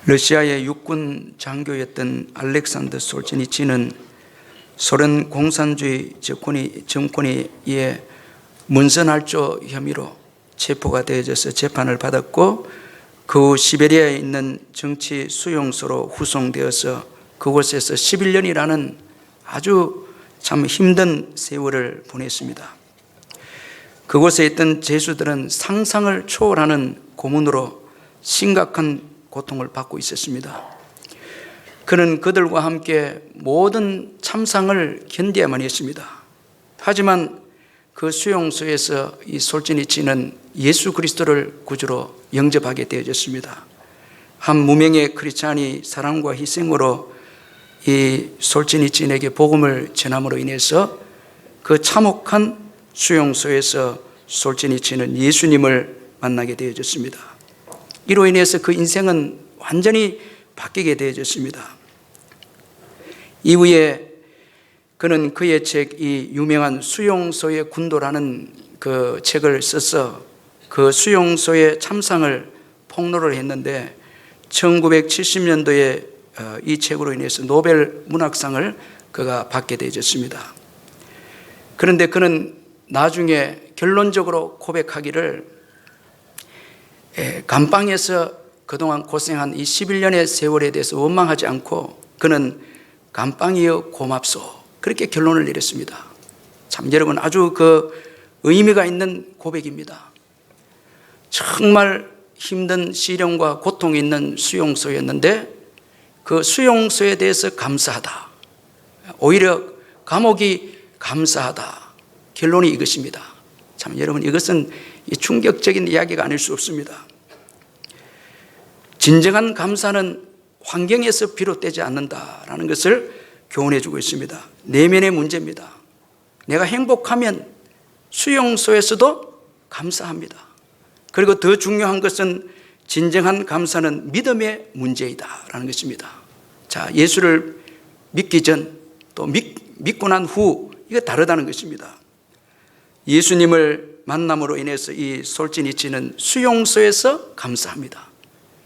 러시아의 육군 장교였던 알렉산더 솔제니치는 소련 공산주의 정권에 의해 문선활조 혐의로 체포가 되어져서 재판을 받았고, 그 후 시베리아에 있는 정치 수용소로 후송되어서 그곳에서 11년이라는 아주 참 힘든 세월을 보냈습니다. 그곳에 있던 죄수들은 상상을 초월하는 고문으로 심각한 고통을 받고 있었습니다. 그는 그들과 함께 모든 참상을 견뎌야만 했습니다. 하지만 그 수용소에서 이 솔제니치는 예수 그리스도를 구주로 영접하게 되어졌습니다. 한 무명의 크리스찬이 사랑과 희생으로 이 솔제니치에게 복음을 전함으로 인해서 그 참혹한 수용소에서 솔제니치는 예수님을 만나게 되어졌습니다. 이로 인해서 그 인생은 완전히 바뀌게 되어졌습니다. 이후에 그는 그의 책, 이 유명한 수용소의 군도라는 그 책을 써서 그 수용소의 참상을 폭로를 했는데, 1970년도에 이 책으로 인해서 노벨 문학상을 그가 받게 되어졌습니다. 그런데 그는 나중에 결론적으로 고백하기를, 감방에서 그동안 고생한 이 11년의 세월에 대해서 원망하지 않고 그는 감방이여 고맙소, 그렇게 결론을 내렸습니다. 참 여러분, 아주 그 의미가 있는 고백입니다. 정말 힘든 시련과 고통이 있는 수용소였는데 그 수용소에 대해서 감사하다, 오히려 감옥이 감사하다, 결론이 이것입니다. 참 여러분, 이것은 충격적인 이야기가 아닐 수 없습니다. 진정한 감사는 환경에서 비롯되지 않는다라는 것을 교훈해 주고 있습니다. 내면의 문제입니다. 내가 행복하면 수용소에서도 감사합니다. 그리고 더 중요한 것은 진정한 감사는 믿음의 문제이다라는 것입니다. 자, 예수를 믿기 전 또 믿고 난 후, 이거 다르다는 것입니다. 예수님을 만남으로 인해서 이 솔제니치는 수용소에서 감사합니다.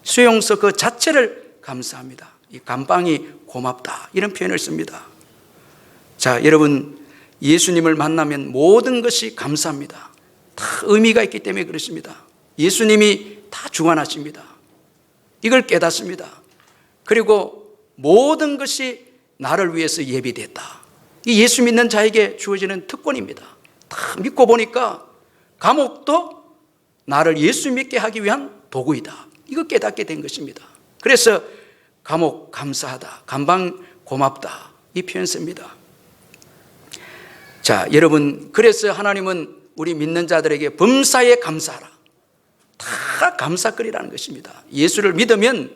수용소 그 자체를 감사합니다. 이 감방이 고맙다, 이런 표현을 씁니다. 자, 여러분, 예수님을 만나면 모든 것이 감사합니다. 다 의미가 있기 때문에 그렇습니다. 예수님이 다 주관하십니다. 이걸 깨닫습니다. 그리고 모든 것이 나를 위해서 예비됐다. 이 예수 믿는 자에게 주어지는 특권입니다. 다 믿고 보니까 감옥도 나를 예수 믿게 하기 위한 도구이다, 이거 깨닫게 된 것입니다. 그래서 감옥 감사하다, 감방 고맙다, 이 표현 씁니다. 자, 여러분, 그래서 하나님은 우리 믿는 자들에게 범사에 감사하라, 다 감사거리라는 것입니다. 예수를 믿으면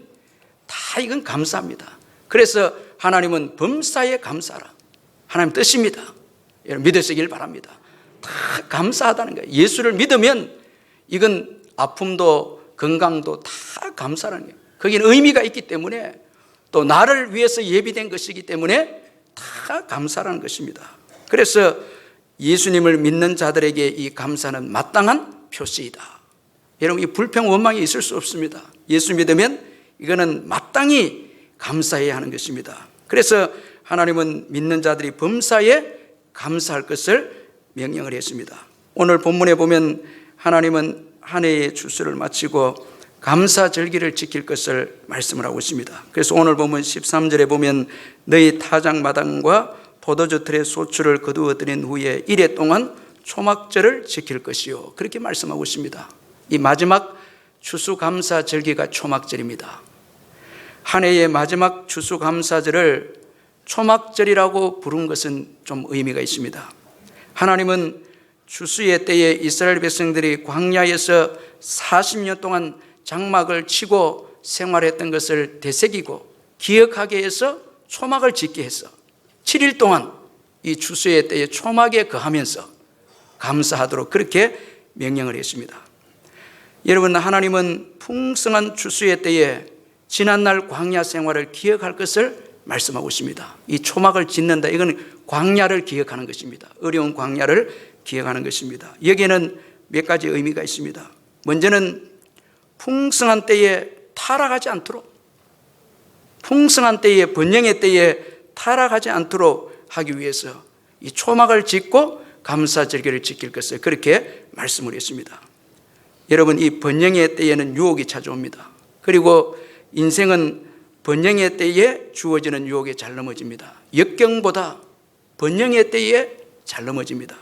다 이건 감사합니다. 그래서 하나님은 범사에 감사하라, 하나님 뜻입니다. 여러분, 믿으시길 바랍니다. 다 감사하다는 거예요. 예수를 믿으면 이건 아픔도 건강도 다 감사라는 거예요. 거기는 의미가 있기 때문에, 또 나를 위해서 예비된 것이기 때문에 다 감사라는 것입니다. 그래서 예수님을 믿는 자들에게 이 감사는 마땅한 표시이다. 여러분, 이 불평 원망이 있을 수 없습니다. 예수 믿으면 이거는 마땅히 감사해야 하는 것입니다. 그래서 하나님은 믿는 자들이 범사에 감사할 것을 명령을 했습니다. 오늘 본문에 보면 하나님은 한 해의 추수를 마치고 감사절기를 지킬 것을 말씀을 하고 있습니다. 그래서 오늘 보면 13절에 보면 너희 타작마당과 포도주 틀에 소출을 거두어 들인 후에 이래 동안 초막절을 지킬 것이요, 그렇게 말씀하고 있습니다. 이 마지막 추수감사절기가 초막절입니다. 한 해의 마지막 추수감사절을 초막절이라고 부른 것은 좀 의미가 있습니다. 하나님은 추수의 때에 이스라엘 백성들이 광야에서 40년 동안 장막을 치고 생활했던 것을 되새기고 기억하게 해서 초막을 짓게 해서 7일 동안 이 추수의 때에 초막에 거하면서 감사하도록 그렇게 명령을 했습니다. 여러분, 하나님은 풍성한 추수의 때에 지난날 광야 생활을 기억할 것을 말씀하고 있습니다. 이 초막을 짓는다, 이건 광야를 기억하는 것입니다. 어려운 광야를 기억하는 것입니다. 여기에는 몇 가지 의미가 있습니다. 먼저는 풍성한 때에 타락하지 않도록 풍성한 때에, 번영의 때에 타락하지 않도록 하기 위해서 이 초막을 짓고 감사절기를 지킬 것을 그렇게 말씀을 했습니다. 여러분, 이 번영의 때에는 유혹이 찾아옵니다. 그리고 인생은 번영의 때에 주어지는 유혹에 잘 넘어집니다. 역경보다 번영의 때에 잘 넘어집니다.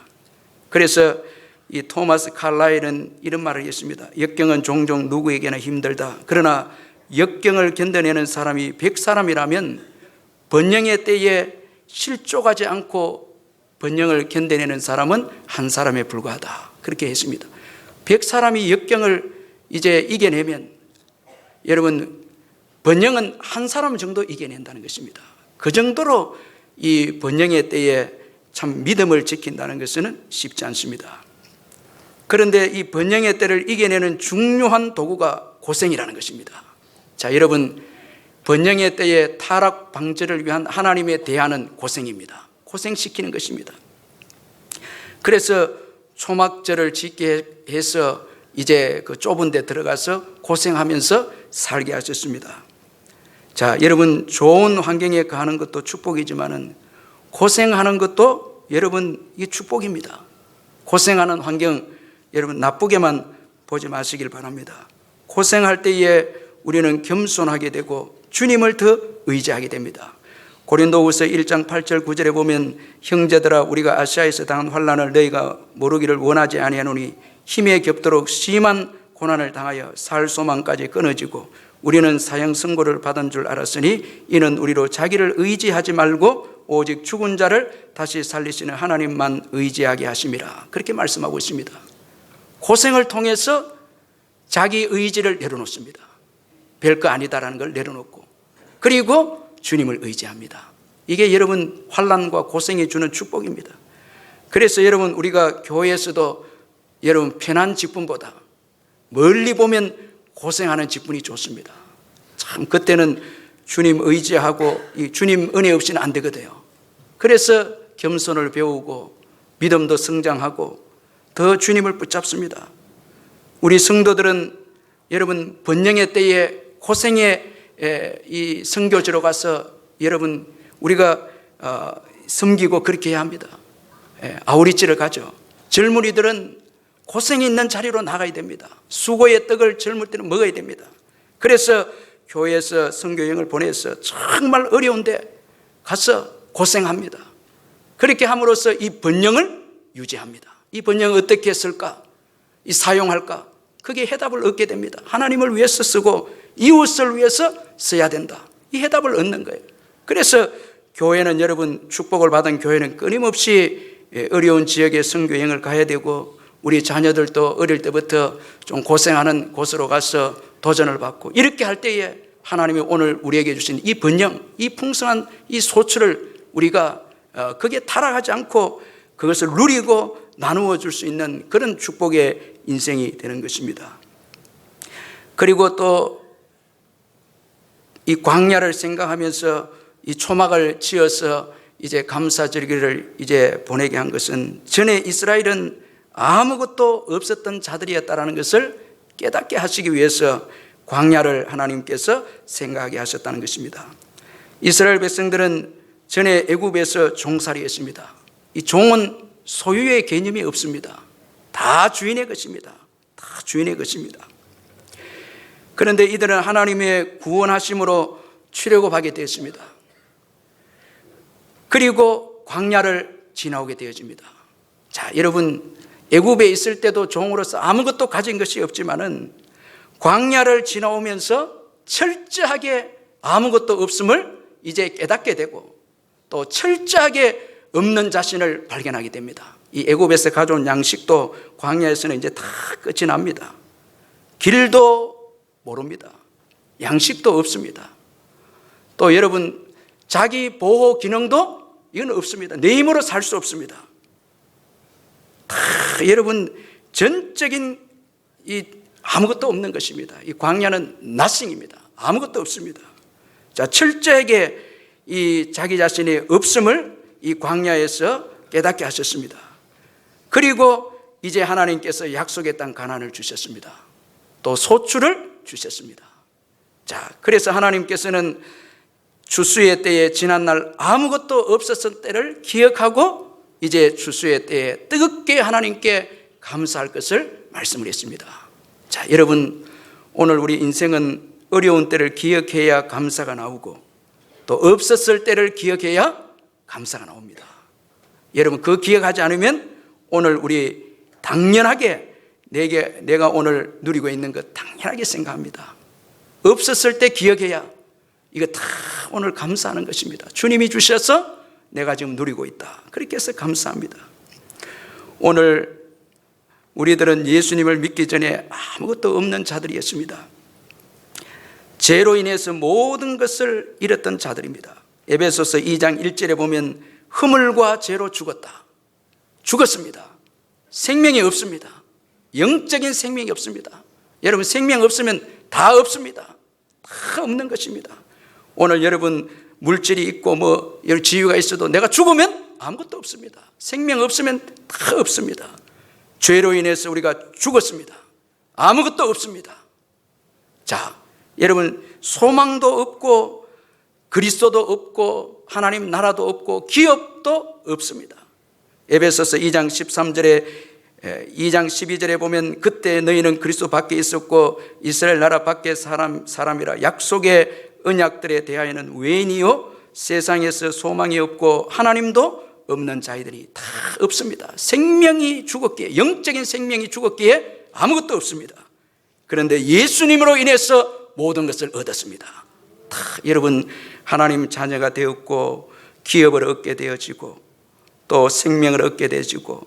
그래서 이 토마스 칼라일은 이런 말을 했습니다. 역경은 종종 누구에게나 힘들다. 그러나 역경을 견뎌내는 사람이 100사람이라면 번영의 때에 실족하지 않고 번영을 견뎌내는 사람은 한 사람에 불과하다. 그렇게 했습니다. 100사람이 역경을 이제 이겨내면 여러분, 번영은 한 사람 정도 이겨낸다는 것입니다. 그 정도로 이 번영의 때에 참 믿음을 지킨다는 것은 쉽지 않습니다. 그런데 이 번영의 때를 이겨내는 중요한 도구가 고생이라는 것입니다. 자, 여러분, 번영의 때에 타락 방지를 위한 하나님의 대안은 고생입니다. 고생시키는 것입니다. 그래서 초막절을 짓게 해서 이제 그 좁은 데 들어가서 고생하면서 살게 하셨습니다. 자, 여러분, 좋은 환경에 가는 것도 축복이지만은 고생하는 것도 여러분, 이게 축복입니다. 고생하는 환경 여러분 나쁘게만 보지 마시길 바랍니다. 고생할 때에 우리는 겸손하게 되고 주님을 더 의지하게 됩니다. 고린도후서 1장 8절 9절에 보면 형제들아, 우리가 아시아에서 당한 환난을 너희가 모르기를 원하지 아니하노니 힘에 겹도록 심한 고난을 당하여 살 소망까지 끊어지고 우리는 사형 선고를 받은 줄 알았으니 이는 우리로 자기를 의지하지 말고 오직 죽은 자를 다시 살리시는 하나님만 의지하게 하심이라. 그렇게 말씀하고 있습니다. 고생을 통해서 자기 의지를 내려놓습니다. 별거 아니다라는 걸 내려놓고 그리고 주님을 의지합니다. 이게 여러분 환난과 고생이 주는 축복입니다. 그래서 여러분, 우리가 교회에서도 여러분 편한 직분보다 멀리 보면 고생하는 직분이 좋습니다. 참 그때는 주님 의지하고 이 주님 은혜 없이는 안 되거든요. 그래서 겸손을 배우고 믿음도 성장하고 더 주님을 붙잡습니다. 우리 성도들은 여러분 번영의 때에 고생의 이 선교지로 가서 여러분 우리가 섬기고 그렇게 해야 합니다. 아우리찌를 가죠. 젊은이들은 고생이 있는 자리로 나가야 됩니다. 수고의 떡을 젊을 때는 먹어야 됩니다. 그래서 교회에서 선교여행을 보내서 정말 어려운데 가서 고생합니다. 그렇게 함으로써 이 번영을 유지합니다. 이 번영을 어떻게 했을까? 이 사용할까? 그게 해답을 얻게 됩니다. 하나님을 위해서 쓰고 이웃을 위해서 써야 된다. 이 해답을 얻는 거예요. 그래서 교회는 여러분 축복을 받은 교회는 끊임없이 어려운 지역에 선교여행을 가야 되고 우리 자녀들도 어릴 때부터 좀 고생하는 곳으로 가서 도전을 받고 이렇게 할 때에 하나님이 오늘 우리에게 주신 이 번영, 이 풍성한 이 소출을 우리가 거기에 타락하지 않고 그것을 누리고 나누어 줄 수 있는 그런 축복의 인생이 되는 것입니다. 그리고 또 이 광야를 생각하면서 이 초막을 지어서 이제 감사절기를 이제 보내게 한 것은 전에 이스라엘은 아무것도 없었던 자들이었다라는 것을 깨닫게 하시기 위해서 광야를 하나님께서 생각하게 하셨다는 것입니다. 이스라엘 백성들은 전에 애굽에서 종살이했습니다. 이 종은 소유의 개념이 없습니다. 다 주인의 것입니다. 다 주인의 것입니다. 그런데 이들은 하나님의 구원하심으로 출애굽하게 되었습니다. 그리고 광야를 지나오게 되어집니다. 자, 여러분 애굽에 있을 때도 종으로서 아무것도 가진 것이 없지만은 광야를 지나오면서 철저하게 아무것도 없음을 이제 깨닫게 되고 또 철저하게 없는 자신을 발견하게 됩니다. 이 애굽에서 가져온 양식도 광야에서는 이제 다 끝이 납니다. 길도 모릅니다. 양식도 없습니다. 또 여러분 자기 보호 기능도 이건 없습니다. 내 힘으로 살 수 없습니다. 다 여러분 전적인 이 아무것도 없는 것입니다. 이 광야는 nothing입니다. 아무것도 없습니다. 자, 철저하게 이 자기 자신의 없음을 이 광야에서 깨닫게 하셨습니다. 그리고 이제 하나님께서 약속의 땅 가나안을 주셨습니다. 또 소출을 주셨습니다. 자, 그래서 하나님께서는 추수의 때에 지난날 아무것도 없었던 때를 기억하고 이제 추수의 때에 뜨겁게 하나님께 감사할 것을 말씀을 했습니다. 자, 여러분, 오늘 우리 인생은 어려운 때를 기억해야 감사가 나오고 또 없었을 때를 기억해야 감사가 나옵니다. 여러분, 그 기억하지 않으면 오늘 우리 당연하게 내가 오늘 누리고 있는 것 당연하게 생각합니다. 없었을 때 기억해야 이거 다 오늘 감사하는 것입니다. 주님이 주셔서 내가 지금 누리고 있다. 그렇게 해서 감사합니다. 오늘 우리들은 예수님을 믿기 전에 아무것도 없는 자들이었습니다. 죄로 인해서 모든 것을 잃었던 자들입니다. 에베소서 2장 1절에 보면 허물과 죄로 죽었다. 죽었습니다. 생명이 없습니다. 영적인 생명이 없습니다. 여러분, 생명 없으면 다 없습니다. 다 없는 것입니다. 오늘 여러분 물질이 있고 여러 지위가 있어도 내가 죽으면 아무것도 없습니다. 생명 없으면 다 없습니다. 죄로 인해서 우리가 죽었습니다. 아무것도 없습니다. 자, 여러분, 소망도 없고 그리스도도 없고 하나님 나라도 없고 기업도 없습니다. 에베소서 2장 13절에 2장 12절에 보면 그때 너희는 그리스도 밖에 있었고 이스라엘 나라 밖에 사람이라 약속의 언약들에 대하여는 외인이요 세상에서 소망이 없고 하나님도 없는 자들이 다 없습니다. 생명이 죽었기에, 영적인 생명이 죽었기에 아무것도 없습니다. 그런데 예수님으로 인해서 모든 것을 얻었습니다. 다 여러분, 하나님 자녀가 되었고 기업을 얻게 되어지고 또 생명을 얻게 되어지고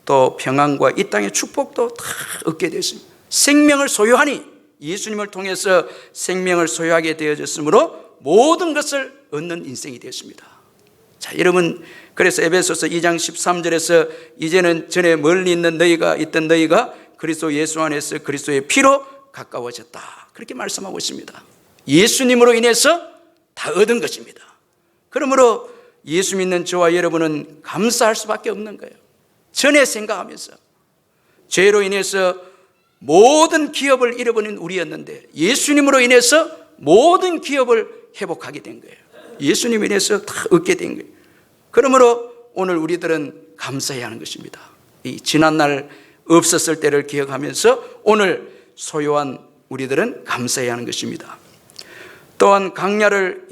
또 평안과 이 땅의 축복도 다 얻게 되었습니다. 생명을 소유하니 예수님을 통해서 생명을 소유하게 되어졌으므로 모든 것을 얻는 인생이 되었습니다. 자, 여러분, 그래서 에베소서 2장 13절에서 이제는 전에 멀리 있던 너희가 그리스도 예수 안에서 그리스도의 피로 가까워졌다. 그렇게 말씀하고 있습니다. 예수님으로 인해서 다 얻은 것입니다. 그러므로 예수 믿는 저와 여러분은 감사할 수밖에 없는 거예요. 전에 생각하면서 죄로 인해서 모든 기업을 잃어버린 우리였는데 예수님으로 인해서 모든 기업을 회복하게 된 거예요. 예수님으로 인해서 다 얻게 된 거예요. 그러므로 오늘 우리들은 감사해야 하는 것입니다. 이 지난날 없었을 때를 기억하면서 오늘 소유한 우리들은 감사해야 하는 것입니다. 또한 강야를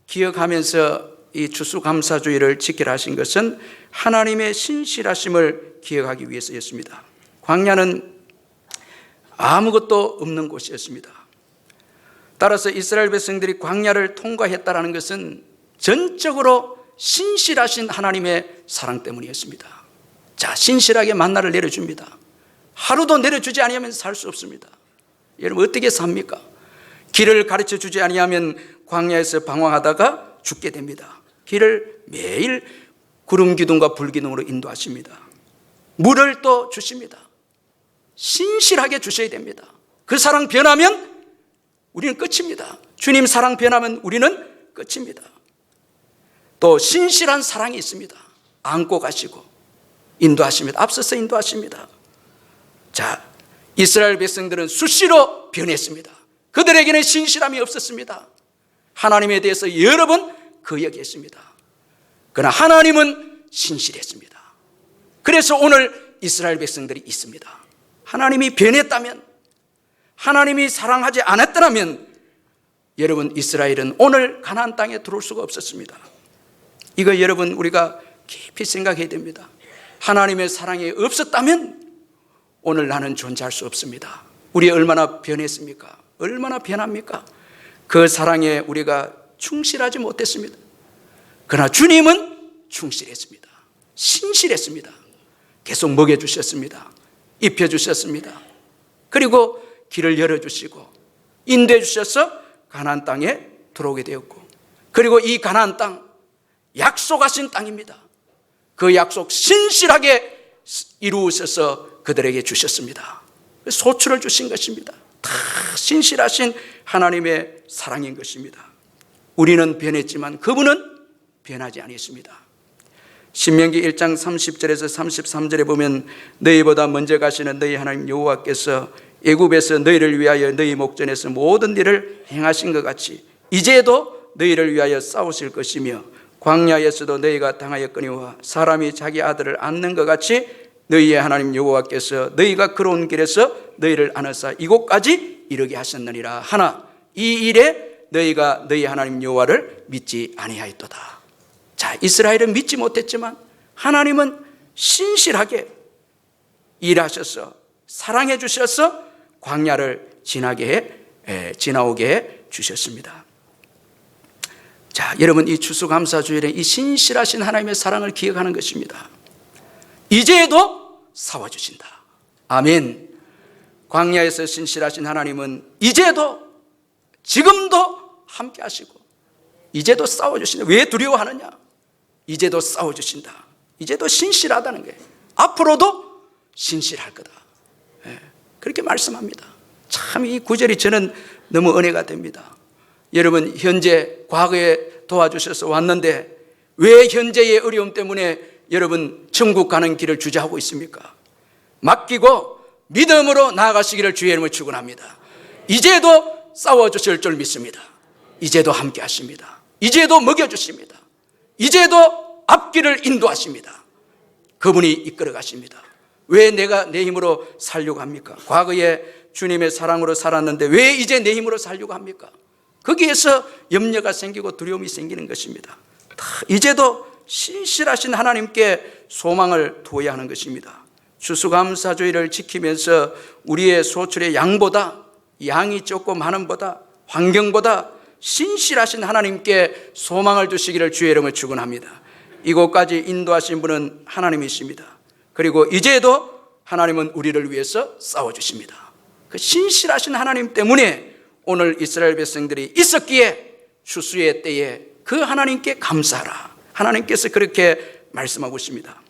기억하면서 이 추수감사주의를 지키라 하신 것은 하나님의 신실하심을 기억하기 위해서였습니다. 광야는 아무것도 없는 곳이었습니다. 따라서 이스라엘 백성들이 광야를 통과했다는 것은 전적으로 신실하신 하나님의 사랑 때문이었습니다. 자, 신실하게 만나를 내려줍니다. 하루도 내려주지 아니하면 살 수 없습니다. 여러분, 어떻게 삽니까? 길을 가르쳐 주지 아니하면 광야에서 방황하다가 죽게 됩니다. 길을 매일 구름 기둥과 불 기둥으로 인도하십니다. 물을 또 주십니다. 신실하게 주셔야 됩니다. 그 사랑 변하면 우리는 끝입니다. 주님 사랑 변하면 우리는 끝입니다. 또 신실한 사랑이 있습니다. 안고 가시고 인도하십니다. 앞서서 인도하십니다. 자, 이스라엘 백성들은 수시로 변했습니다. 그들에게는 신실함이 없었습니다. 하나님에 대해서 여러 번 거역했습니다. 그러나 하나님은 신실했습니다. 그래서 오늘 이스라엘 백성들이 있습니다. 하나님이 변했다면, 하나님이 사랑하지 않았더라면 여러분, 이스라엘은 오늘 가나안 땅에 들어올 수가 없었습니다. 이거 여러분, 우리가 깊이 생각해야 됩니다. 하나님의 사랑이 없었다면 오늘 나는 존재할 수 없습니다. 우리 얼마나 변했습니까? 얼마나 변합니까? 그 사랑에 우리가 충실하지 못했습니다. 그러나 주님은 충실했습니다. 신실했습니다. 계속 먹여주셨습니다. 입혀주셨습니다. 그리고 길을 열어주시고 인도해 주셔서 가나안 땅에 들어오게 되었고, 그리고 이 가나안 땅 약속하신 땅입니다. 그 약속 신실하게 이루셔서 그들에게 주셨습니다. 소출을 주신 것입니다. 다 신실하신 하나님의 사랑인 것입니다. 우리는 변했지만 그분은 변하지 않았습니다. 신명기 1장 30절에서 33절에 보면 너희보다 먼저 가시는 너희 하나님 여호와께서 애굽에서 너희를 위하여 너희 목전에서 모든 일을 행하신 것 같이 이제도 너희를 위하여 싸우실 것이며 광야에서도 너희가 당하였거니와 사람이 자기 아들을 안는 것 같이 너희의 하나님 여호와께서 너희가 걸어온 길에서 너희를 안으사 이곳까지 이르게 하셨느니라 하나 이 일에 너희가 너희 하나님 여호와를 믿지 아니하였도다. 자, 이스라엘은 믿지 못했지만 하나님은 신실하게 일하셔서 사랑해 주셔서 광야를 지나오게 해 주셨습니다. 자, 여러분, 이 추수감사주일에 이 신실하신 하나님의 사랑을 기억하는 것입니다. 이제도 싸워주신다. 아멘. 광야에서 신실하신 하나님은 이제도 지금도 함께 하시고 이제도 싸워주신다. 왜 두려워하느냐? 이제도 싸워주신다. 이제도 신실하다는 거예요. 앞으로도 신실할 거다. 그렇게 말씀합니다. 참 이 구절이 저는 너무 은혜가 됩니다. 여러분, 현재 과거에 도와주셔서 왔는데 왜 현재의 어려움 때문에 여러분 천국 가는 길을 주저하고 있습니까? 맡기고 믿음으로 나아가시기를 주의 이름으로 축원합니다. 이제도 싸워주실 줄 믿습니다. 이제도 함께 하십니다. 이제도 먹여주십니다. 이제도 앞길을 인도하십니다. 그분이 이끌어 가십니다. 왜 내가 내 힘으로 살려고 합니까? 과거에 주님의 사랑으로 살았는데 왜 이제 내 힘으로 살려고 합니까? 거기에서 염려가 생기고 두려움이 생기는 것입니다. 이제도 신실하신 하나님께 소망을 두어야 하는 것입니다. 추수감사주일을 지키면서 우리의 소출의 양이 적고 많음보다 환경보다 신실하신 하나님께 소망을 두시기를 주의 이름으로 축원합니다. 이곳까지 인도하신 분은 하나님이십니다. 그리고 이제도 하나님은 우리를 위해서 싸워주십니다. 그 신실하신 하나님 때문에 오늘 이스라엘 백성들이 있었기에 추수의 때에 그 하나님께 감사하라. 하나님께서 그렇게 말씀하고 있습니다.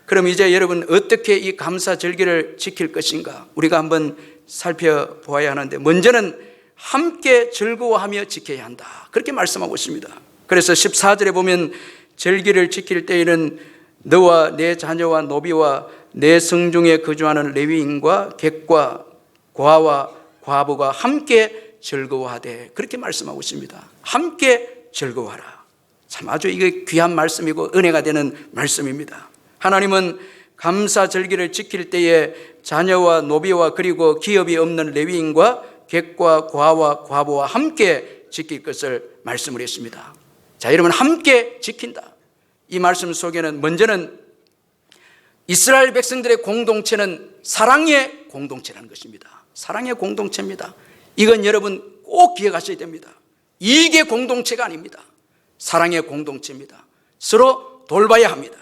그럼 이제 여러분 어떻게 이 감사절기를 지킬 것인가 우리가 한번 살펴보아야 하는데, 먼저는 함께 즐거워하며 지켜야 한다. 그렇게 말씀하고 있습니다. 그래서 14절에 보면 절기를 지킬 때에는 너와 내 자녀와 노비와 내 성중에 거주하는 레위인과 객과 고아와 과부가 함께 즐거워하되, 그렇게 말씀하고 있습니다. 함께 즐거워하라. 참 아주 이게 귀한 말씀이고 은혜가 되는 말씀입니다. 하나님은 감사절기를 지킬 때에 자녀와 노비와 그리고 기업이 없는 레위인과 객과 고아와 과부와 함께 지킬 것을 말씀을 했습니다. 자, 여러분, 함께 지킨다. 이 말씀 속에는 먼저는 이스라엘 백성들의 공동체는 사랑의 공동체라는 것입니다. 사랑의 공동체입니다. 이건 여러분 꼭 기억하셔야 됩니다. 이익의 공동체가 아닙니다. 사랑의 공동체입니다. 서로 돌봐야 합니다.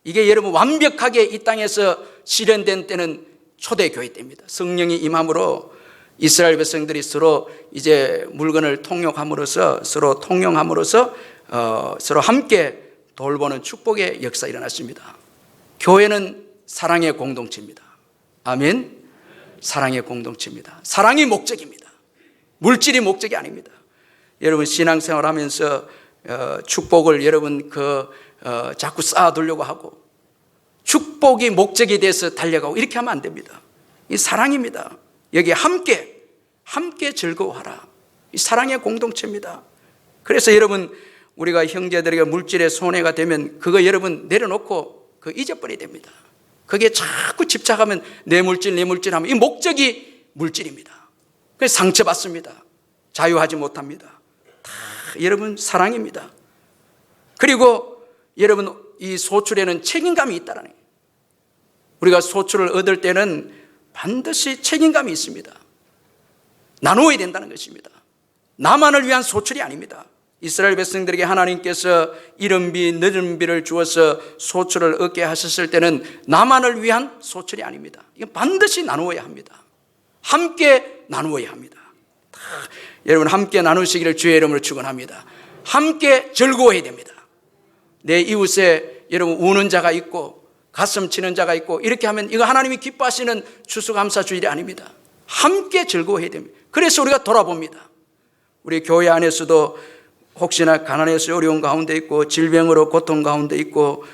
이게 여러분 완벽하게 이 땅에서 실현된 때는 초대교회 때입니다. 성령이 임함으로 이스라엘 백성들이 서로 이제 물건을 통용함으로써 서로 통용함으로써 서로 함께 돌보는 축복의 역사 일어났습니다. 교회는 사랑의 공동체입니다. 아멘. 사랑의 공동체입니다. 사랑이 목적입니다. 물질이 목적이 아닙니다. 여러분 신앙생활 하면서 축복을 여러분 자꾸 쌓아두려고 하고 축복이 목적이 돼서 달려가고 이렇게 하면 안 됩니다. 이 사랑입니다. 여기 함께 즐거워하라. 이 사랑의 공동체입니다. 그래서 여러분 우리가 형제들에게 물질에 손해가 되면 그거 여러분 내려놓고 그거 잊어버려야 됩니다. 거기에 자꾸 집착하면 내 물질 하면 이 목적이 물질입니다. 그래서 상처받습니다. 자유하지 못합니다. 다 여러분 사랑입니다. 그리고 여러분 이 소출에는 책임감이 있다라는 거예요. 우리가 소출을 얻을 때는 반드시 책임감이 있습니다. 나누어야 된다는 것입니다. 나만을 위한 소출이 아닙니다. 이스라엘 백성들에게 하나님께서 이른비 늦은비를 주어서 소출을 얻게 하셨을 때는 나만을 위한 소출이 아닙니다. 이건 반드시 나누어야 합니다. 함께 나누어야 합니다. 여러분 함께 나누시기를 주의 이름으로 축원합니다. 함께 즐거워해야 됩니다. 내 이웃에 여러분 우는 자가 있고 가슴 치는 자가 있고 이렇게 하면 이거 하나님이 기뻐하시는 추수감사주일이 아닙니다. 함께 즐거워해야 됩니다. 그래서 우리가 돌아봅니다. 우리 교회 안에서도 혹시나 가난해서 어려운 가운데 있고 질병으로 고통 가운데 있고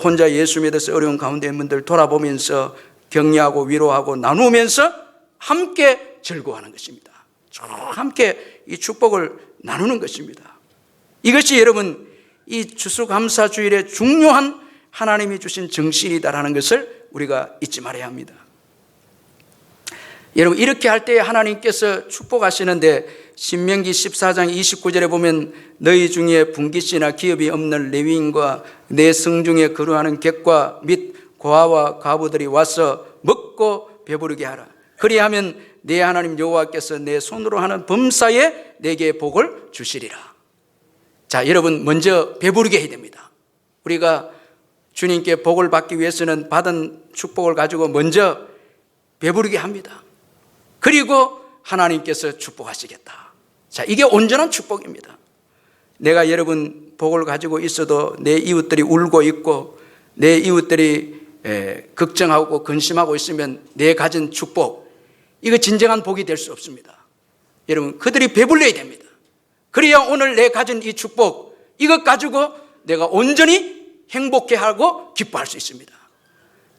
혼자 예수 믿어서 어려운 가운데 있는 분들 돌아보면서 격려하고 위로하고 나누면서 함께 즐거워하는 것입니다. 함께 이 축복을 나누는 것입니다. 이것이 여러분 이 추수감사주일의 중요한 하나님이 주신 정신이다라는 것을 우리가 잊지 말아야 합니다. 여러분 이렇게 할 때 하나님께서 축복하시는데 신명기 14장 29절에 보면 너희 중에 분깃이나 기업이 없는 레위인과 내 성중에 거류하는 객과 및 고아와 과부들이 와서 먹고 배부르게 하라. 그리하면 내 하나님 여호와께서 내 손으로 하는 범사에 내게 복을 주시리라. 자, 여러분 먼저 배부르게 해야 됩니다. 우리가 주님께 복을 받기 위해서는 받은 축복을 가지고 먼저 배부르게 합니다. 그리고 하나님께서 축복하시겠다. 자, 이게 온전한 축복입니다. 내가 여러분 복을 가지고 있어도 내 이웃들이 울고 있고 내 이웃들이 걱정하고 근심하고 있으면 내 가진 축복, 이거 진정한 복이 될 수 없습니다. 여러분 그들이 배불러야 됩니다. 그래야 오늘 내 가진 이 축복, 이것 가지고 내가 온전히 행복해하고 기뻐할 수 있습니다.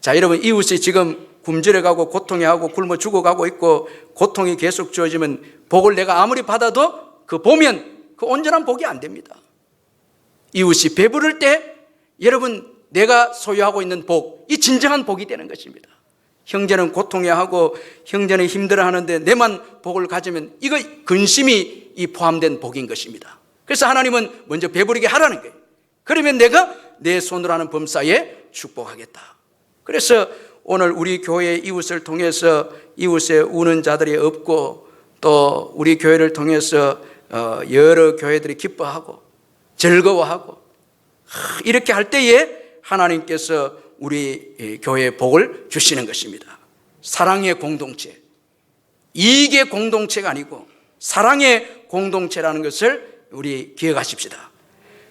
자, 여러분 이웃이 지금 굶주려가고 고통해하고 굶어 죽어가고 있고 고통이 계속 주어지면 복을 내가 아무리 받아도 그 보면 그 온전한 복이 안 됩니다. 이웃이 배부를 때 여러분 내가 소유하고 있는 복, 이 진정한 복이 되는 것입니다. 형제는 고통해하고 형제는 힘들어하는데 내만 복을 가지면 이거 근심이 포함된 복인 것입니다. 그래서 하나님은 먼저 배부르게 하라는 거예요. 그러면 내가 내 손으로 하는 범사에 축복하겠다. 그래서 오늘 우리 교회 이웃을 통해서 이웃에 우는 자들이 없고 또 우리 교회를 통해서 여러 교회들이 기뻐하고 즐거워하고 이렇게 할 때에 하나님께서 우리 교회에 복을 주시는 것입니다. 사랑의 공동체, 이익의 공동체가 아니고 사랑의 공동체라는 것을 우리 기억하십시다.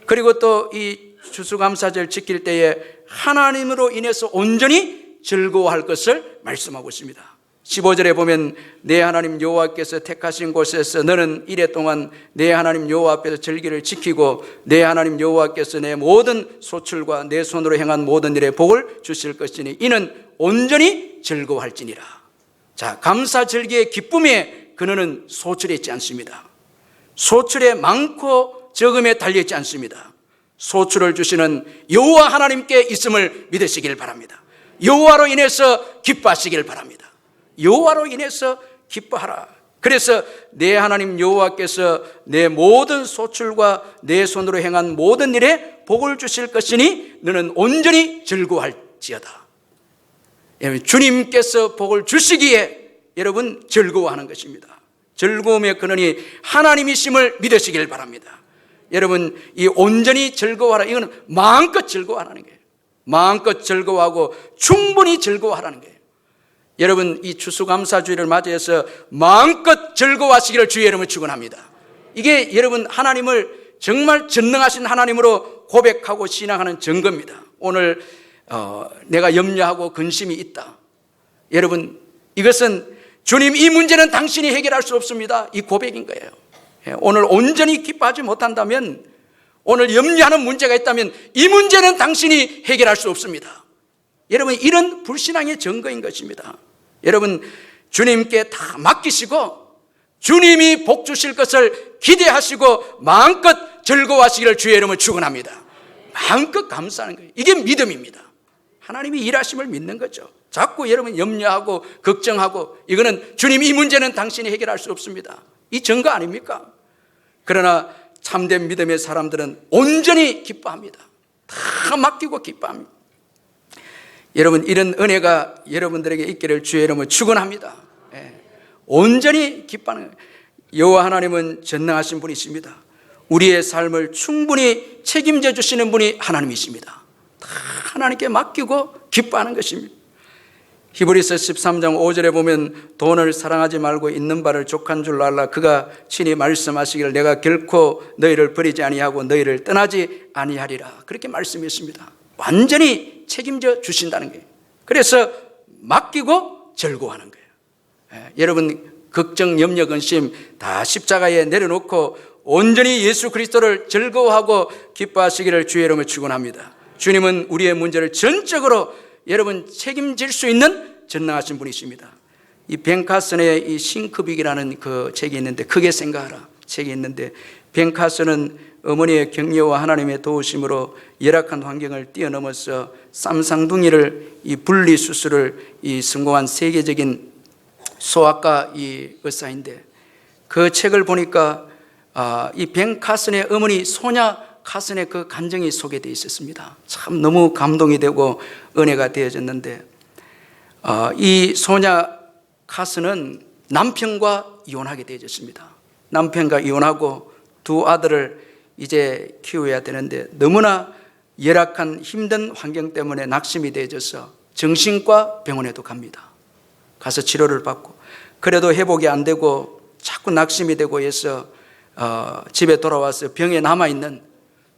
그리고 또 이 추수감사절 지킬 때에 하나님으로 인해서 온전히 즐거워할 것을 말씀하고 있습니다. 15절에 보면 내 하나님 여호와께서 택하신 곳에서 너는 이래 동안 내 하나님 여호와 앞에서 절기를 지키고 내 하나님 여호와께서 내 모든 소출과 내 손으로 행한 모든 일에 복을 주실 것이니 이는 온전히 즐거워할지니라. 자, 감사절기의 기쁨에 그는 소출이 있지 않습니다. 소출에 많고 적음에 달려있지 않습니다. 소출을 주시는 여호와 하나님께 있음을 믿으시길 바랍니다. 여호와로 인해서 기뻐하시길 바랍니다. 여호와로 인해서 기뻐하라. 그래서 내 하나님 여호와께서 내 모든 소출과 내 손으로 행한 모든 일에 복을 주실 것이니 너는 온전히 즐거워할지어다. 주님께서 복을 주시기에 여러분 즐거워하는 것입니다. 즐거움의 근원이 하나님이심을 믿으시길 바랍니다. 여러분 이 온전히 즐거워하라, 이거는 마음껏 즐거워하라는 거예요. 마음껏 즐거워하고 충분히 즐거워하라는 거예요. 여러분 이 추수감사주일을 맞이해서 마음껏 즐거워하시기를 주의 이름으로 축원합니다. 이게 여러분 하나님을 정말 전능하신 하나님으로 고백하고 신앙하는 증거입니다. 오늘 내가 염려하고 근심이 있다. 여러분 이것은 주님 이 문제는 당신이 해결할 수 없습니다. 이 고백인 거예요. 오늘 온전히 기뻐하지 못한다면, 오늘 염려하는 문제가 있다면 이 문제는 당신이 해결할 수 없습니다. 여러분 이런 불신앙의 증거인 것입니다. 여러분 주님께 다 맡기시고 주님이 복 주실 것을 기대하시고 마음껏 즐거워하시기를 주의 이름으로 축원합니다. 마음껏 감사하는 거예요. 이게 믿음입니다. 하나님이 일하심을 믿는 거죠. 자꾸 여러분 염려하고 걱정하고 이거는 주님 이 문제는 당신이 해결할 수 없습니다. 이 증거 아닙니까? 그러나 참된 믿음의 사람들은 온전히 기뻐합니다. 다 맡기고 기뻐합니다. 여러분 이런 은혜가 여러분들에게 있기를 주의 이름으로 축원합니다. 온전히 기뻐하는 거예요. 여호와 하나님은 전능하신 분이십니다. 우리의 삶을 충분히 책임져 주시는 분이 하나님이십니다. 다 하나님께 맡기고 기뻐하는 것입니다. 히브리서 13장 5절에 보면 돈을 사랑하지 말고 있는 바를 족한 줄로 알라. 그가 친히 말씀하시기를 내가 결코 너희를 버리지 아니하고 너희를 떠나지 아니하리라. 그렇게 말씀했습니다. 완전히 책임져 주신다는 거예요. 그래서 맡기고 즐거워하는 거예요. 여러분 걱정, 염려, 근심 다 십자가에 내려놓고 온전히 예수 그리스도를 즐거워하고 기뻐하시기를 주의 이름으로 축원합니다. 주님은 우리의 문제를 전적으로 여러분 책임질 수 있는 전능하신 분이십니다. 이 벤 카슨의 이 싱크빅이라는 그 책이 있는데, 크게 생각하라 책이 있는데, 벤카스는 어머니의 격려와 하나님의 도우심으로 열악한 환경을 뛰어넘어서 쌈쌍둥이를 이 분리 수술을 성공한 세계적인 소아과 의사인데, 그 책을 보니까 이 벤카슨의 어머니 소냐 카슨의 그 간증이 소개되어 있었습니다. 참 너무 감동이 되고 은혜가 되어졌는데, 이 소냐 카슨은 남편과 이혼하게 되어졌습니다. 남편과 이혼하고 두 아들을 이제 키워야 되는데, 너무나 열악한 힘든 환경 때문에 낙심이 되어져서 정신과 병원에도 갑니다. 가서 치료를 받고, 그래도 회복이 안 되고 자꾸 낙심이 되고 해서 집에 돌아와서 병에 남아있는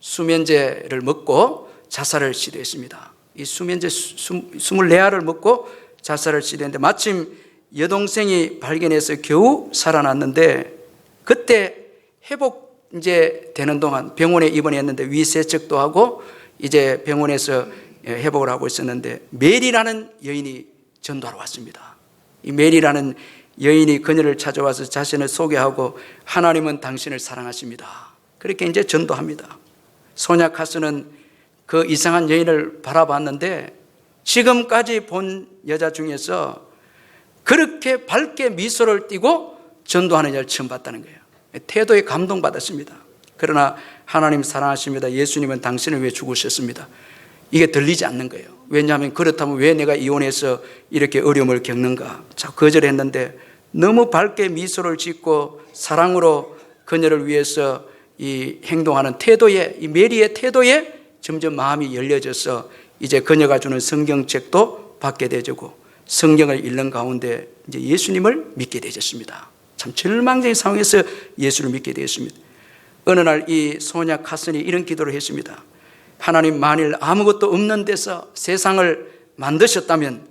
수면제를 먹고 자살을 시도했습니다. 이 수면제 24알을 먹고 자살을 시도했는데, 마침 여동생이 발견해서 겨우 살아났는데, 그때 회복 이제 되는 동안 병원에 입원했는데 위세척도 하고 이제 병원에서 회복을 하고 있었는데, 메리라는 여인이 전도하러 왔습니다. 이 메리라는 여인이 그녀를 찾아와서 자신을 소개하고, 하나님은 당신을 사랑하십니다, 그렇게 이제 전도합니다. 소냐 카스는 그 이상한 여인을 바라봤는데, 지금까지 본 여자 중에서 그렇게 밝게 미소를 띠고 전도하는 여자를 처음 봤다는 거예요. 태도에 감동받았습니다. 그러나 하나님 사랑하십니다, 예수님은 당신을 위해 죽으셨습니다, 이게 들리지 않는 거예요. 왜냐하면 그렇다면 왜 내가 이혼해서 이렇게 어려움을 겪는가, 자꾸 거절했는데, 너무 밝게 미소를 짓고 사랑으로 그녀를 위해서 이 행동하는 태도에, 이 메리의 태도에 점점 마음이 열려져서 이제 그녀가 주는 성경책도 받게 되고 성경을 읽는 가운데 이제 예수님을 믿게 되셨습니다. 참 절망적인 상황에서 예수를 믿게 되었습니다. 어느 날 이 소냐 카슨이 이런 기도를 했습니다. 하나님, 만일 아무것도 없는 데서 세상을 만드셨다면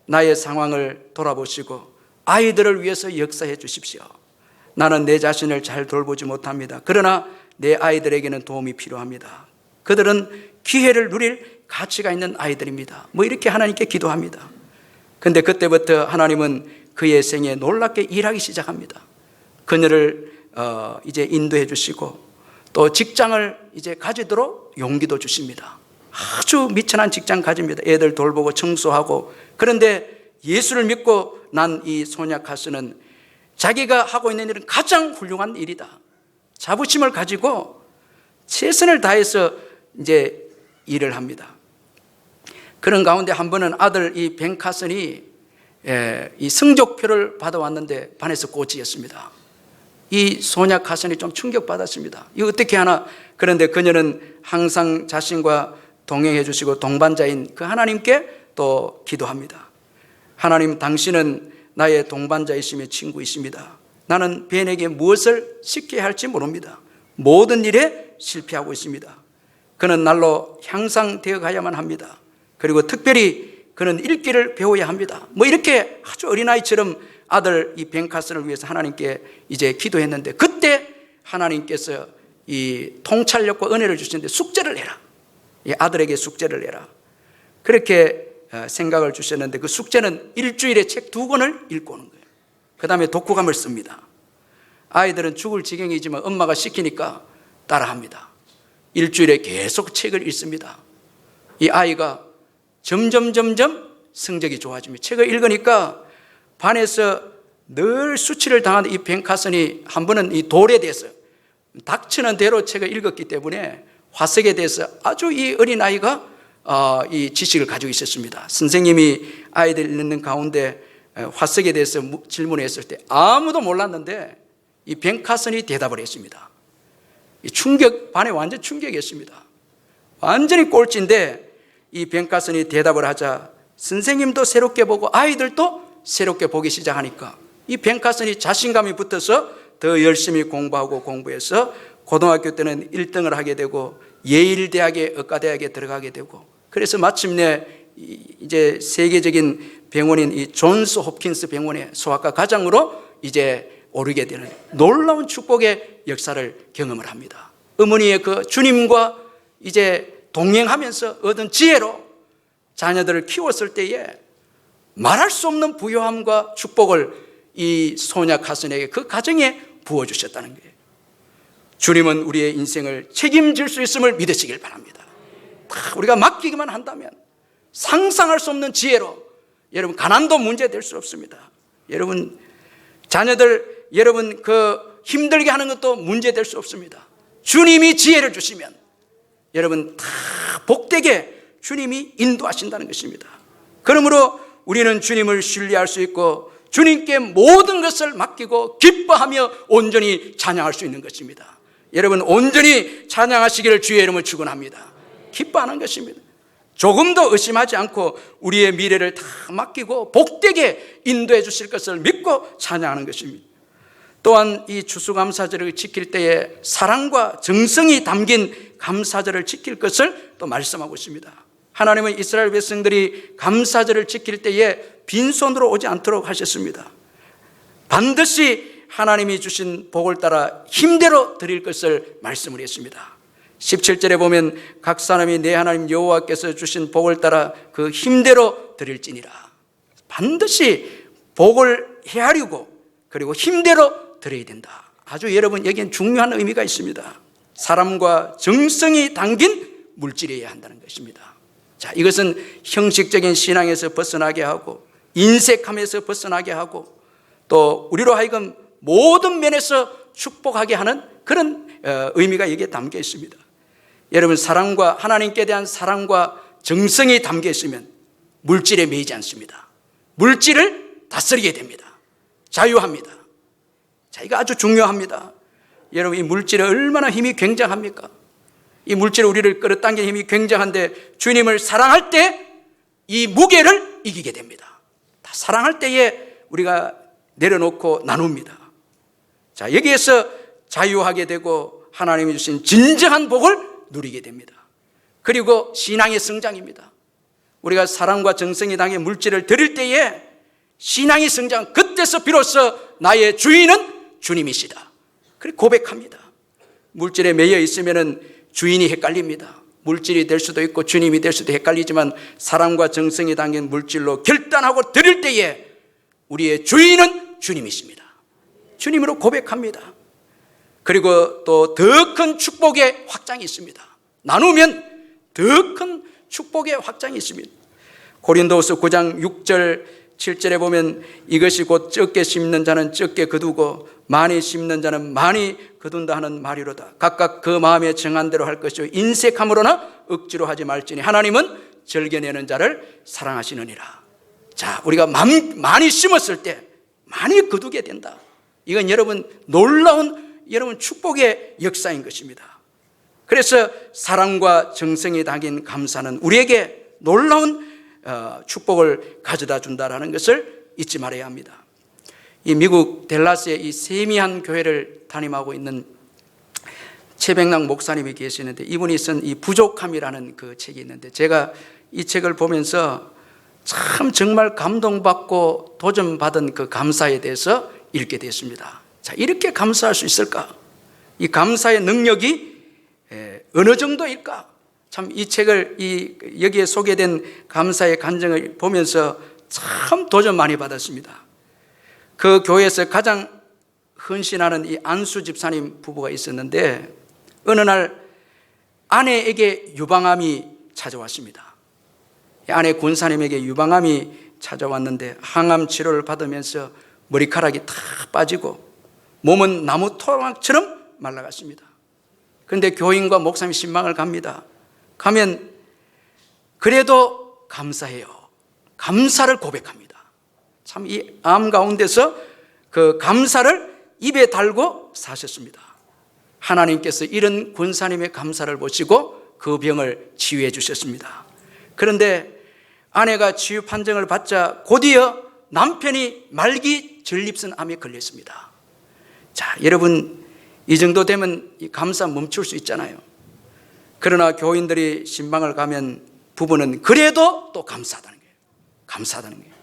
나의 상황을 돌아보시고 아이들을 위해서 역사해 주십시오. 나는 내 자신을 잘 돌보지 못합니다. 그러나 내 아이들에게는 도움이 필요합니다. 그들은 기회를 누릴 가치가 있는 아이들입니다. 뭐 이렇게 하나님께 기도합니다. 그런데 그때부터 하나님은 그의 생에 놀랍게 일하기 시작합니다. 그녀를 이제 인도해 주시고 또 직장을 이제 가지도록 용기도 주십니다. 아주 미천한 직장 가집니다. 애들 돌보고 청소하고. 그런데 예수를 믿고 난 이 소냐 카스는 자기가 하고 있는 일은 가장 훌륭한 일이다, 자부심을 가지고 최선을 다해서 이제 일을 합니다. 그런 가운데 한 번은 아들 이 벤카슨이 이 성적표를 받아왔는데 반에서 꼴찌였습니다. 이 소냐 카슨이 좀 충격받았습니다. 이거 어떻게 하나? 그런데 그녀는 항상 자신과 동행해 주시고 동반자인 그 하나님께 또 기도합니다. 하나님, 당신은 나의 동반자이시며 친구이십니다. 나는 벤에게 무엇을 시켜야 할지 모릅니다. 모든 일에 실패하고 있습니다. 그는 날로 향상되어 가야만 합니다. 그리고 특별히 그는 읽기를 배워야 합니다. 뭐 이렇게 아주 어린아이처럼 아들 이 벤카슨을 위해서 하나님께 이제 기도했는데, 그때 하나님께서 이 통찰력과 은혜를 주시는데 숙제를 해라, 이 아들에게 숙제를 내라, 그렇게 생각을 주셨는데, 그 숙제는 일주일에 책 2권을 읽고 오는 거예요. 그 다음에 독후감을 씁니다. 아이들은 죽을 지경이지만 엄마가 시키니까 따라합니다. 일주일에 계속 책을 읽습니다. 이 아이가 점점 성적이 좋아집니다. 책을 읽으니까 반에서 늘 수치를 당하는 이 벤카슨이 한 번은 이 돌에 대해서 닥치는 대로 책을 읽었기 때문에 화석에 대해서 아주 이 어린아이가 이 지식을 가지고 있었습니다. 선생님이 아이들 읽는 가운데 화석에 대해서 질문했을 때 아무도 몰랐는데 이 벤카슨이 대답을 했습니다. 이 충격, 반에 완전 충격이었습니다. 완전히 꼴찌인데 이 벤카슨이 대답을 하자 선생님도 새롭게 보고 아이들도 새롭게 보기 시작하니까 이 벤카슨이 자신감이 붙어서 더 열심히 공부해서 고등학교 때는 1등을 하게 되고 예일대학에 의과대학에 들어가게 되고, 그래서 마침내 이제 세계적인 병원인 이 존스 홉킨스 병원의 소아과 과장으로 이제 오르게 되는 놀라운 축복의 역사를 경험을 합니다. 어머니의 그 주님과 이제 동행하면서 얻은 지혜로 자녀들을 키웠을 때에 말할 수 없는 부요함과 축복을 이 소냐 카슨에게 그 가정에 부어주셨다는 거예요. 주님은 우리의 인생을 책임질 수 있음을 믿으시길 바랍니다. 우리가 맡기기만 한다면 상상할 수 없는 지혜로 여러분 가난도 문제될 수 없습니다. 여러분 자녀들 여러분 힘들게 하는 것도 문제될 수 없습니다. 주님이 지혜를 주시면 여러분 다 복되게 주님이 인도하신다는 것입니다. 그러므로 우리는 주님을 신뢰할 수 있고 주님께 모든 것을 맡기고 기뻐하며 온전히 찬양할 수 있는 것입니다. 여러분 온전히 찬양하시기를 주의 이름을 축원합니다. 기뻐하는 것입니다. 조금도 의심하지 않고 우리의 미래를 다 맡기고 복되게 인도해 주실 것을 믿고 찬양하는 것입니다. 또한 이 추수감사절을 지킬 때에 사랑과 정성이 담긴 감사절을 지킬 것을 또 말씀하고 있습니다. 하나님은 이스라엘 백성들이 감사절을 지킬 때에 빈손으로 오지 않도록 하셨습니다. 반드시 하나님이 주신 복을 따라 힘대로 드릴 것을 말씀을 했습니다. 17절에 보면 각 사람이 내 하나님 여호와께서 주신 복을 따라 그 힘대로 드릴지니라. 반드시 복을 헤아리고 그리고 힘대로 드려야 된다. 아주 여러분 여기엔 중요한 의미가 있습니다. 사람과 정성이 담긴 물질이어야 한다는 것입니다. 자, 이것은 형식적인 신앙에서 벗어나게 하고 인색함에서 벗어나게 하고 또 우리로 하여금 모든 면에서 축복하게 하는 그런 의미가 여기에 담겨 있습니다. 여러분 사랑과 하나님께 대한 사랑과 정성이 담겨 있으면 물질에 매이지 않습니다. 물질을 다스리게 됩니다. 자유합니다. 자, 이거 아주 중요합니다. 여러분 이 물질에 얼마나 힘이 굉장합니까? 이 물질이 우리를 끌어당기는 힘이 굉장한데 주님을 사랑할 때 이 무게를 이기게 됩니다. 다 사랑할 때에 우리가 내려놓고 나눕니다. 자, 여기에서 자유하게 되고 하나님이 주신 진정한 복을 누리게 됩니다. 그리고 신앙의 성장입니다. 우리가 사랑과 정성이 당해 물질을 드릴 때에 신앙의 성장, 그때서 비로소 나의 주인은 주님이시다. 그렇게 고백합니다. 물질에 매여 있으면 주인이 헷갈립니다. 물질이 될 수도 있고 주님이 될 수도 헷갈리지만 사랑과 정성이 담긴 물질로 결단하고 드릴 때에 우리의 주인은 주님이십니다. 주님으로 고백합니다. 그리고 또 더 큰 축복의 확장이 있습니다. 나누면 더 큰 축복의 확장이 있습니다. 고린도후서 9장 6절 7절에 보면 이것이 곧 적게 심는 자는 적게 거두고 많이 심는 자는 많이 거둔다 하는 말이로다. 각각 그 마음에 정한 대로 할 것이요 인색함으로나 억지로 하지 말지니 하나님은 절개내는 자를 사랑하시느니라. 자, 우리가 많이 심었을 때 많이 거두게 된다. 이건 여러분 놀라운 여러분 축복의 역사인 것입니다. 그래서 사랑과 정성이 담긴 감사는 우리에게 놀라운 축복을 가져다 준다라는 것을 잊지 말아야 합니다. 이 미국 댈라스의 이 세미한 교회를 담임하고 있는 최백락 목사님이 계시는데 이분이 쓴 이 부족함이라는 그 책이 있는데 제가 이 책을 보면서 참 정말 감동받고 도전받은 그 감사에 대해서 읽게 됐습니다. 자, 이렇게 감사할 수 있을까? 이 감사의 능력이 어느 정도일까? 참 이 책을 여기에 소개된 감사의 간증을 보면서 참 도전 많이 받았습니다. 그 교회에서 가장 헌신하는 이 안수 집사님 부부가 있었는데 어느 날 아내에게 유방암이 찾아왔습니다. 아내 권사님에게 유방암이 찾아왔는데 항암 치료를 받으면서 머리카락이 다 빠지고 몸은 나무 토막처럼 말라갔습니다. 그런데 교인과 목사님이 신방을 갑니다. 가면 그래도 감사해요. 감사를 고백합니다. 참 이 암 가운데서 그 감사를 입에 달고 사셨습니다. 하나님께서 이런 권사님의 감사를 보시고 그 병을 치유해 주셨습니다. 그런데 아내가 치유 판정을 받자 곧이어 남편이 말기 전립선 암에 걸렸습니다. 자, 여러분 이 정도 되면 이 감사 멈출 수 있잖아요. 그러나 교인들이 신방을 가면 부부는 그래도 또 감사하다는 거예요. 감사하다는 거예요.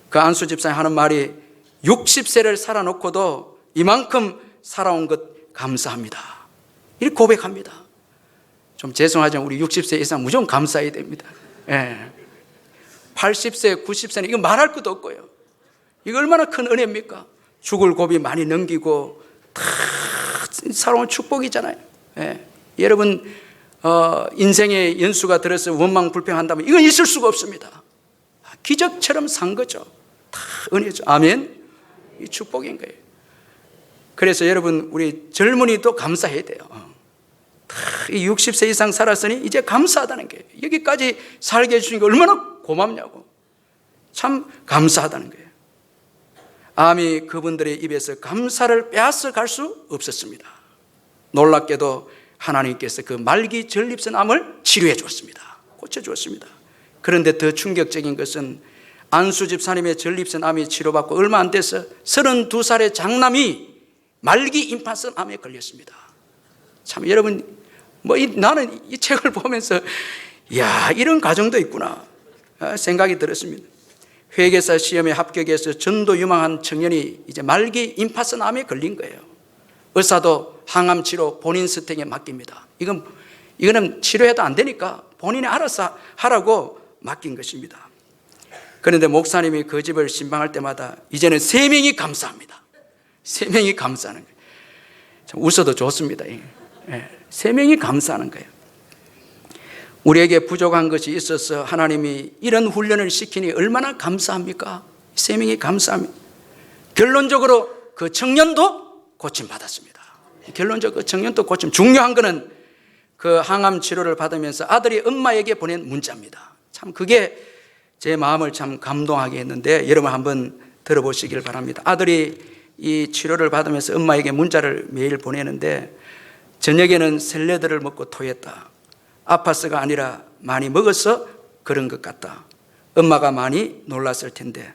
그 안수 집사님 하는 말이 60세를 살아놓고도 이만큼 살아온 것 감사합니다. 이렇게 고백합니다. 좀 죄송하지만 우리 60세 이상 무조건 감사해야 됩니다. 80세, 90세는 이거 말할 것도 없고요. 이거 얼마나 큰 은혜입니까? 죽을 고비 많이 넘기고 다 살아온 축복이잖아요. 예. 여러분 인생의 연수가 들어서 원망불평한다면 이건 있을 수가 없습니다. 기적처럼 산 거죠. 다 은혜죠. 아멘. 이 축복인 거예요. 그래서 여러분 우리 젊은이도 감사해야 돼요. 이 60세 이상 살았으니 이제 감사하다는 게, 여기까지 살게 해주신 게 얼마나 고맙냐고, 참 감사하다는 거예요. 암이 그분들의 입에서 감사를 빼앗아 갈 수 없었습니다. 놀랍게도 하나님께서 그 말기 전립선 암을 치료해 주었습니다. 고쳐주었습니다. 그런데 더 충격적인 것은 안수 집사님의 전립선 암이 치료받고 얼마 안 돼서 32살의 장남이 말기 임파선 암에 걸렸습니다. 참 여러분 나는 이 책을 보면서 야, 이런 가정도 있구나 생각이 들었습니다. 회계사 시험에 합격해서 전도 유망한 청년이 이제 말기 임파선 암에 걸린 거예요. 의사도 항암 치료 본인 스택에 맡깁니다. 이거는 치료해도 안 되니까 본인이 알아서 하라고 맡긴 것입니다. 그런데 목사님이 그 집을 신방할 때마다 이제는 3명이 감사합니다. 3명이 감사하는 거예요. 참 웃어도 좋습니다. 3명이 감사하는 거예요. 우리에게 부족한 것이 있어서 하나님이 이런 훈련을 시키니 얼마나 감사합니까? 3명이 감사합니다. 결론적으로 그 청년도 고침받았습니다. 결론적으로 그 청년도 고침. 중요한 것은 그 항암 치료를 받으면서 아들이 엄마에게 보낸 문자입니다. 참 그게 제 마음을 참 감동하게 했는데 여러분 한번 들어보시길 바랍니다. 아들이 이 치료를 받으면서 엄마에게 문자를 매일 보내는데, 저녁에는 샐러드를 먹고 토했다. 아파서가 아니라 많이 먹어서 그런 것 같다. 엄마가 많이 놀랐을 텐데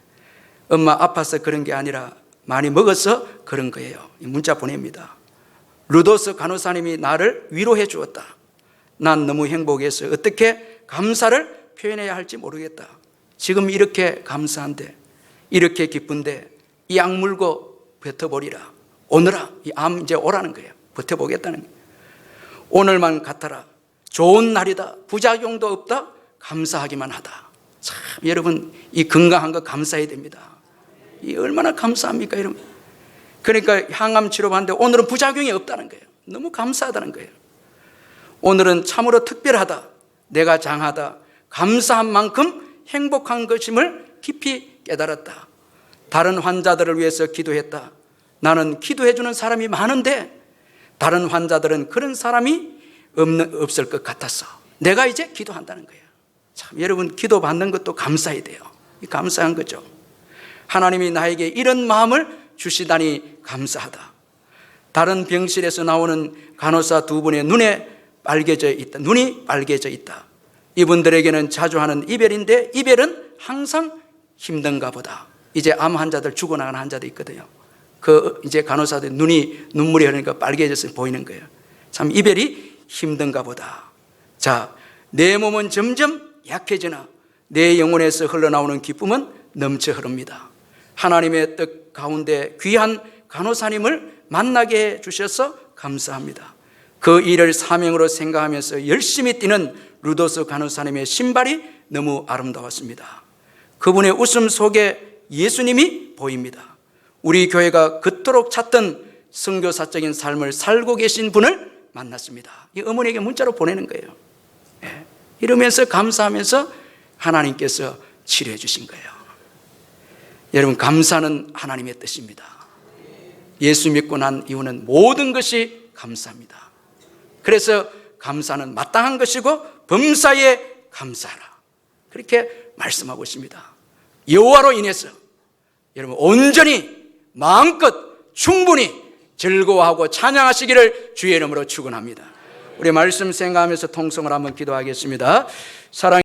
엄마 아파서 그런 게 아니라 많이 먹어서 그런 거예요. 이 문자 보냅니다. 루도스 간호사님이 나를 위로해 주었다. 난 너무 행복해서 어떻게 감사를 표현해야 할지 모르겠다. 지금 이렇게 감사한데, 이렇게 기쁜데 이 악물고 뱉어버리라. 오너라. 이 암 이제 오라는 거예요. 버텨보겠다는 거예요. 오늘만 같아라. 좋은 날이다. 부작용도 없다. 감사하기만 하다. 참 여러분 이 건강한 거 감사해야 됩니다. 이 얼마나 감사합니까 여러분. 그러니까 항암 치료받는데 오늘은 부작용이 없다는 거예요. 너무 감사하다는 거예요. 오늘은 참으로 특별하다. 내가 장하다. 감사한 만큼 행복한 것임을 깊이 깨달았다. 다른 환자들을 위해서 기도했다. 나는 기도해주는 사람이 많은데 다른 환자들은 그런 사람이 없을 것 같았어. 내가 이제 기도한다는 거예요. 참 여러분 기도 받는 것도 감사해야 돼요. 감사한 거죠. 하나님이 나에게 이런 마음을 주시다니 감사하다. 다른 병실에서 나오는 간호사 2분의 눈이 빨개져 있다. 이분들에게는 자주 하는 이별인데 이별은 항상 힘든가 보다. 이제 암 환자들, 죽어나가는 환자도 있거든요. 이제 간호사들 눈물이 흐르니까 빨개져서 보이는 거예요. 참 이별이 힘든가 보다. 자, 내 몸은 점점 약해지나 내 영혼에서 흘러나오는 기쁨은 넘쳐 흐릅니다. 하나님의 뜻 가운데 귀한 간호사님을 만나게 해 주셔서 감사합니다. 그 일을 사명으로 생각하면서 열심히 뛰는 루도스 간호사님의 신발이 너무 아름다웠습니다. 그분의 웃음 속에 예수님이 보입니다. 우리 교회가 그토록 찾던 선교사적인 삶을 살고 계신 분을 만났습니다. 이 어머니에게 문자로 보내는 거예요. 이러면서 감사하면서 하나님께서 치료해 주신 거예요. 여러분 감사는 하나님의 뜻입니다. 예수 믿고 난 이후는 모든 것이 감사합니다. 그래서 감사는 마땅한 것이고 범사에 감사하라. 그렇게 말씀하고 있습니다. 여호와로 인해서 여러분 온전히 마음껏 충분히 즐거워하고 찬양하시기를 주의 이름으로 축원합니다. 우리 말씀 생각하면서 통성을 한번 기도하겠습니다. 사랑